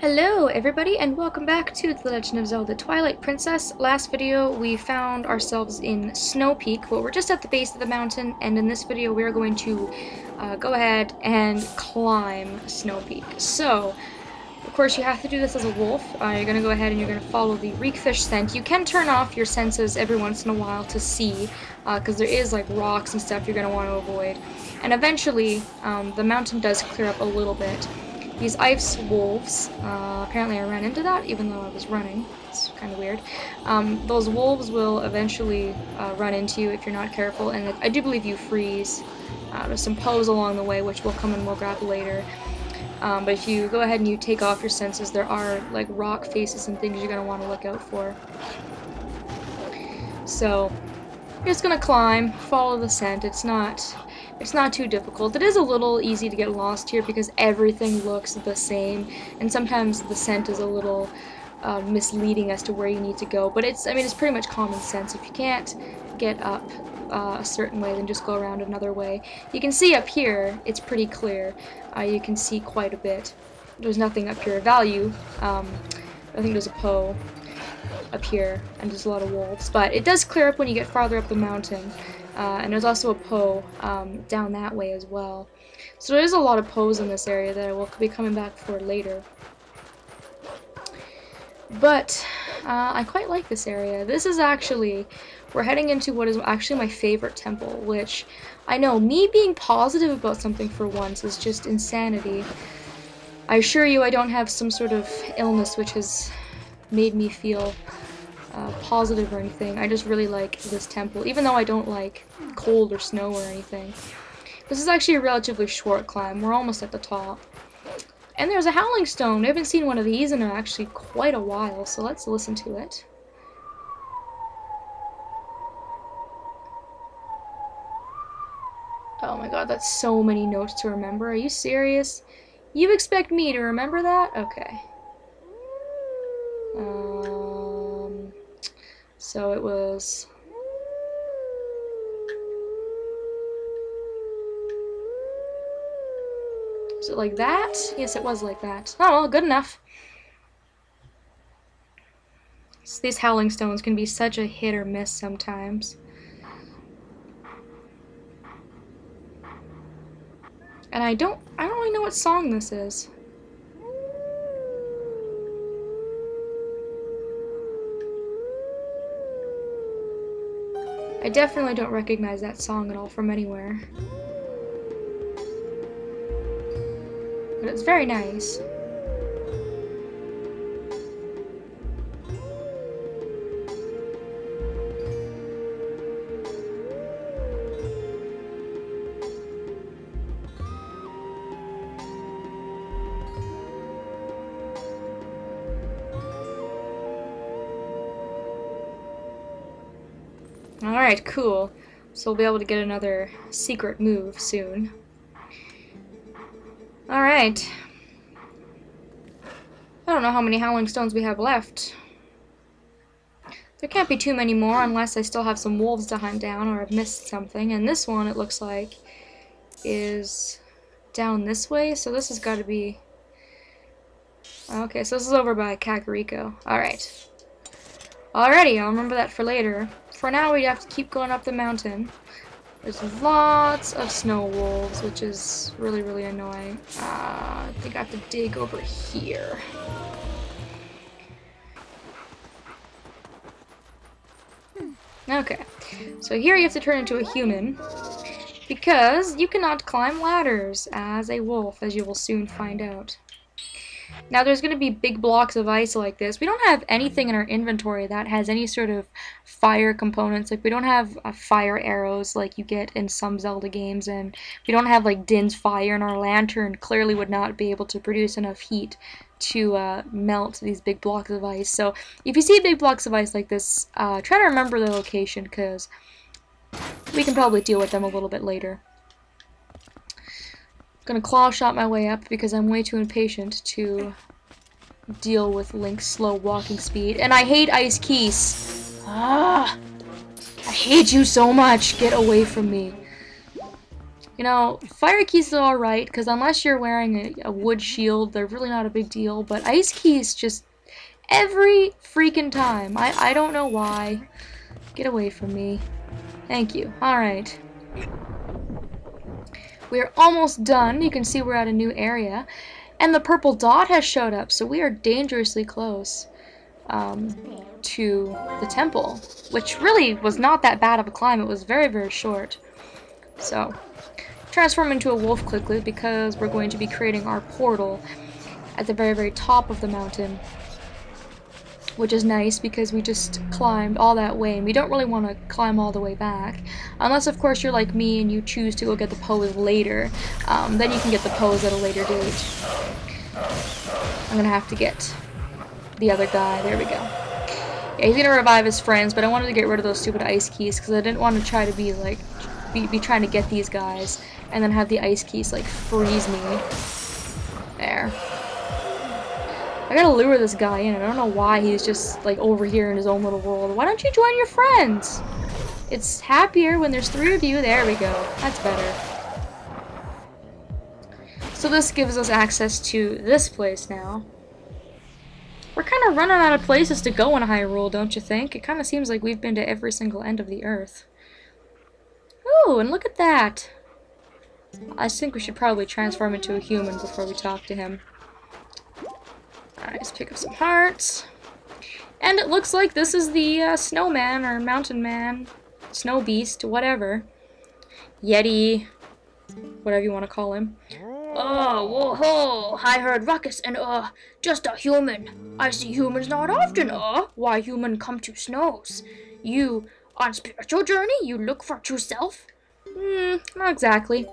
Hello everybody and welcome back to The Legend of Zelda Twilight Princess. Last video we found ourselves in Snowpeak, but we're just at the base of the mountain, and in this video we are going to go ahead and climb Snowpeak. So, of course you have to do this as a wolf. You're going to go ahead and you're going to follow the reekfish scent. You can turn off your senses every once in a while to see, because there is like rocks and stuff you're going to want to avoid. And eventually the mountain does clear up a little bit. These ice wolves, apparently I ran into that even though I was running. It's kind of weird. Those wolves will eventually run into you if you're not careful, and I do believe you freeze. There's some Poes along the way which will come and we'll grab later. But if you go ahead and you take off your senses, there are like rock faces and things you're going to want to look out for. So, you're just going to climb, follow the scent. It's not too difficult. It is a little easy to get lost here because everything looks the same, and sometimes the scent is a little misleading as to where you need to go. But it's pretty much common sense. If you can't get up a certain way, then just go around another way. You can see up here, it's pretty clear. You can see quite a bit. There's nothing up here. Value. I think there's a Poe up here, and there's a lot of wolves. But it does clear up when you get farther up the mountain. And there's also a Poe down that way as well. So there's a lot of Poes in this area that I will be coming back for later. But I quite like this area. This is actually, we're heading into what is actually my favorite temple, which I know, me being positive about something for once is just insanity. I assure you I don't have some sort of illness which has made me feel positive or anything. I just really like this temple, even though I don't like cold or snow or anything. This is actually a relatively short climb. We're almost at the top. And there's a howling stone. I haven't seen one of these in actually quite a while, so let's listen to it. Oh my god, that's so many notes to remember. Are you serious? You expect me to remember that? Okay. So it was... Was it like that? Yes, it was like that. Oh, well, good enough. So these howling stones can be such a hit or miss sometimes. And I don't really know what song this is. I definitely don't recognize that song at all from anywhere. But it's very nice. Alright, cool. So we'll be able to get another secret move soon. Alright. I don't know how many howling stones we have left. There can't be too many more unless I still have some wolves to hunt down or I've missed something. And this one, it looks like, is down this way. So this has got to be... Okay, so this is over by Kakariko. Alright. Alrighty, I'll remember that for later. For now, we have to keep going up the mountain. There's lots of snow wolves, which is really, really annoying. I think I have to dig over here. Okay, so here you have to turn into a human, because you cannot climb ladders as a wolf, as you will soon find out. Now there's going to be big blocks of ice like this. We don't have anything in our inventory that has any sort of fire components. Like we don't have fire arrows like you get in some Zelda games, and we don't have like Din's fire, and our lantern clearly would not be able to produce enough heat to melt these big blocks of ice. So if you see big blocks of ice like this, try to remember the location, because we can probably deal with them a little bit later. Gonna claw shot my way up because I'm way too impatient to deal with Link's slow walking speed. And I hate ice keys. I hate you so much. Get away from me. You know, fire keys are alright, because unless you're wearing a wood shield, they're really not a big deal, but ice keys just every freaking time. I don't know why. Get away from me. Thank you. Alright. We're almost done. You can see we're at a new area. And the purple dot has showed up, so we are dangerously close to the temple, which really was not that bad of a climb. It was very, very short. So, transform into a wolf quickly because we're going to be creating our portal at the very, very top of the mountain, which is nice because we just climbed all that way and we don't really want to climb all the way back, unless of course you're like me and you choose to go get the pose later. Then you can get the pose at a later date. I'm gonna have to get the other guy. There we go. Yeah, he's gonna revive his friends, but I wanted to get rid of those stupid ice keys because I didn't want to try to be like be trying to get these guys and then have the ice keys like freeze me. There. I gotta lure this guy in. I don't know why he's just like over here in his own little world. Why don't you join your friends? It's happier when there's 3 of you. There we go. That's better. So this gives us access to this place now. We're kind of running out of places to go in Hyrule, don't you think? It kind of seems like we've been to every single end of the earth. Ooh, and look at that. I think we should probably transform into a human before we talk to him. Alright, let's pick up some hearts. And it looks like this is the snowman or mountain man, snow beast, whatever. Yeti, whatever you want to call him. Oh, whoa, ho, I heard ruckus and just a human. I see humans not often, why human come to snows? You, on spiritual journey, you look for true self? Not exactly.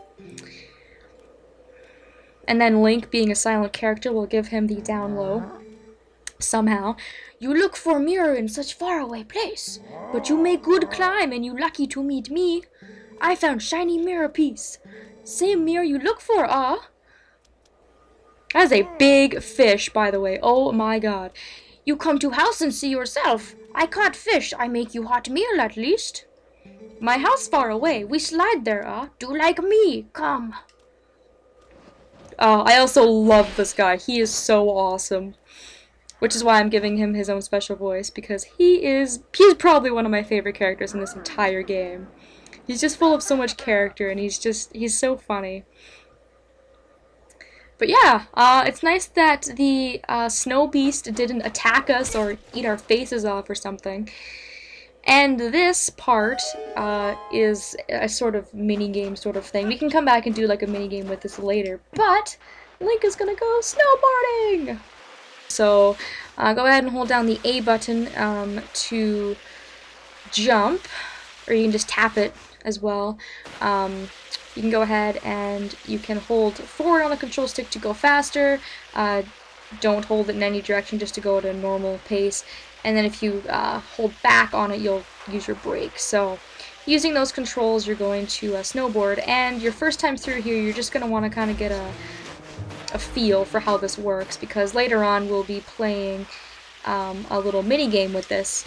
And then Link, being a silent character, will give him the down low. Somehow. You look for a mirror in such faraway place, but you make good climb and you lucky to meet me. I found shiny mirror piece. Same mirror you look for, That is a big fish, by the way. Oh my god. You come to house and see yourself. I caught fish. I make you hot meal at least. My house far away. We slide there, Do like me. Come. I also love this guy. He is so awesome. Which is why I'm giving him his own special voice, because he's probably one of my favorite characters in this entire game. He's just full of so much character, and he's so funny. But yeah, it's nice that the snow beast didn't attack us or eat our faces off or something. And this part is a sort of mini-game sort of thing. We can come back and do like a mini-game with this later, but Link is gonna go snowboarding! So, go ahead and hold down the A button to jump, or you can just tap it as well. You can go ahead and you can hold forward on the control stick to go faster. Don't hold it in any direction, just to go at a normal pace. And then if you hold back on it, you'll use your brake. So using those controls, you're going to snowboard. And your first time through here, you're just going to want to kind of get a feel for how this works, because later on we'll be playing a little mini game with this.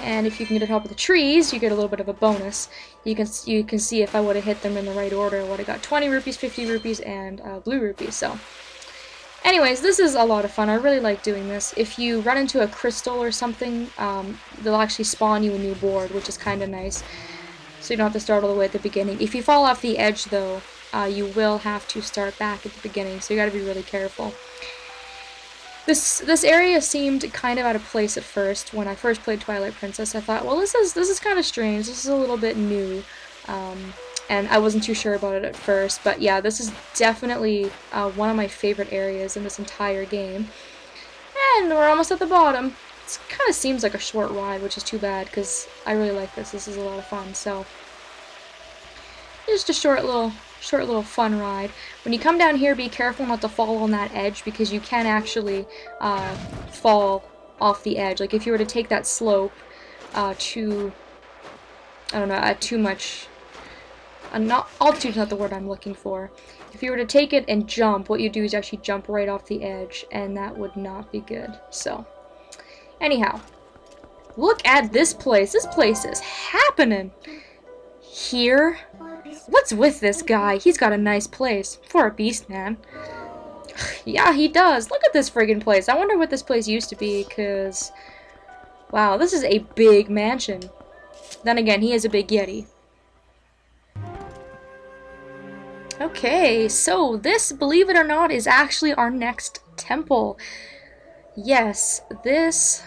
And if you can get help with the trees, you get a little bit of a bonus. You can see if I would have hit them in the right order, I would have got 20 rupees, 50 rupees, and blue rupees. So, anyways, this is a lot of fun. I really like doing this. If you run into a crystal or something, they'll actually spawn you a new board, which is kind of nice. So you don't have to start all the way at the beginning. If you fall off the edge, though, you will have to start back at the beginning. So you got to be really careful. This area seemed kind of out of place at first. When I first played Twilight Princess, I thought, well, this is kind of strange. This is a little bit new, and I wasn't too sure about it at first. But yeah, this is definitely one of my favorite areas in this entire game. And we're almost at the bottom. It kind of seems like a short ride, which is too bad because I really like this. This is a lot of fun. So just a short little fun ride. When you come down here, be careful not to fall on that edge, because you can actually fall off the edge. Like if you were to take that slope too much, altitude's not the word I'm looking for. If you were to take it and jump, what you do is actually jump right off the edge, and that would not be good. So, anyhow, look at this place. This place is happening. Here What's with this guy? He's got a nice place. For a beast man. Yeah, he does. Look at this friggin' place. I wonder what this place used to be, because... Wow, this is a big mansion. Then again, he is a big yeti. Okay, so this, believe it or not, is actually our next temple. Yes, this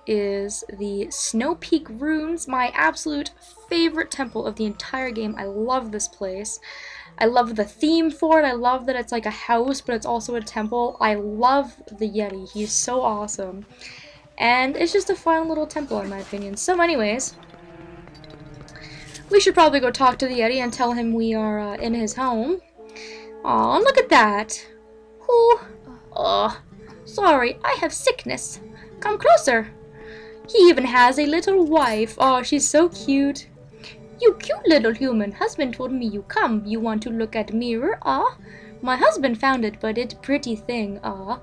is the Snowpeak Ruins, my absolute favorite temple of the entire game. I love this place. I love the theme for it. I love that it's like a house, but it's also a temple. I love the Yeti. He's so awesome. And it's just a fun little temple, in my opinion. So anyways, we should probably go talk to the Yeti and tell him we are in his home. Aw, look at that. Who? Oh, sorry, I have sickness. Come closer. He even has a little wife. Oh, she's so cute. You cute little human. Husband told me you come. You want to look at mirror? Ah, my husband found it, but it pretty thing. Ah,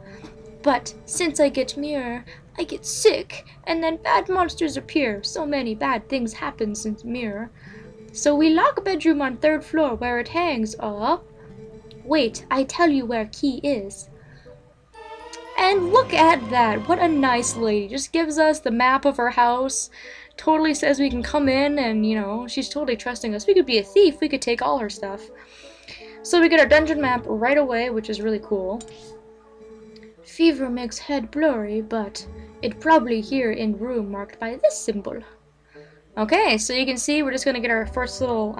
but since I get mirror, I get sick, and then bad monsters appear. So many bad things happen since mirror. So we lock bedroom on 3rd floor where it hangs. Ah, wait, I tell you where key is. And look at that. What a nice lady. Just gives us the map of her house. Totally says we can come in and, you know, she's totally trusting us. We could be a thief. We could take all her stuff. So we get our dungeon map right away, which is really cool. Fever makes head blurry, but it probably here in room marked by this symbol. Okay, so you can see we're just going to get our first little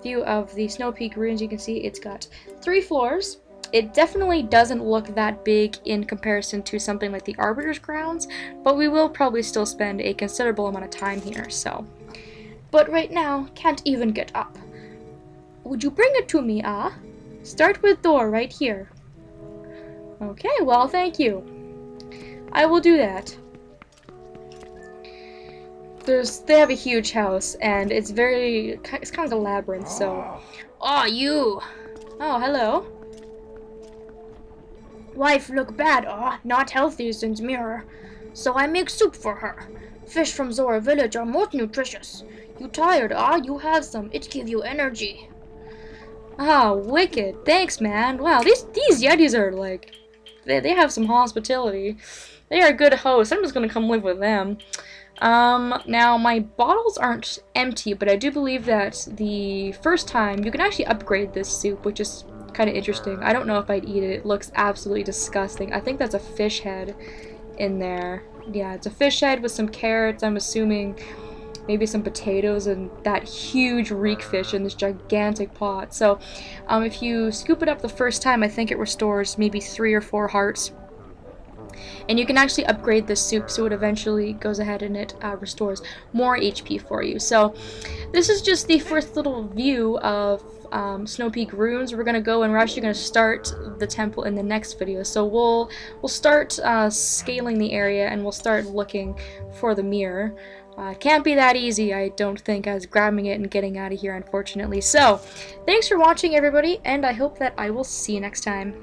view of the Snowpeak Ruins. You can see it's got 3 floors. It definitely doesn't look that big in comparison to something like the Arbiter's Grounds, but we will probably still spend a considerable amount of time here, so. But right now, can't even get up. Would you bring it to me, ah? Start with door right here. Okay, well, thank you. I will do that. They have a huge house, and it's kind of like a labyrinth, so. Oh, you! Oh, hello. Wife look bad, not healthy since mirror. So I make soup for her. Fish from Zora village are most nutritious. You tired, you have some. It give you energy. Ah, wicked. Thanks, man. Wow, these Yetis are like, they have some hospitality. They are good hosts. I'm just gonna come live with them. Now my bottles aren't empty, but I do believe that the first time you can actually upgrade this soup, which is kind of interesting. I don't know if I'd eat it. It looks absolutely disgusting. I think that's a fish head in there. Yeah, it's a fish head with some carrots, I'm assuming maybe some potatoes, and that huge reek fish in this gigantic pot. So if you scoop it up the first time, I think it restores maybe 3 or 4 hearts. And you can actually upgrade this soup so it eventually goes ahead and it restores more HP for you. So this is just the first little view of Snowpeak Ruins. We're gonna go and we're actually gonna start the temple in the next video. So we'll start scaling the area and we'll start looking for the mirror. It can't be that easy, I don't think, as grabbing it and getting out of here, unfortunately. So thanks for watching, everybody, and I hope that I will see you next time.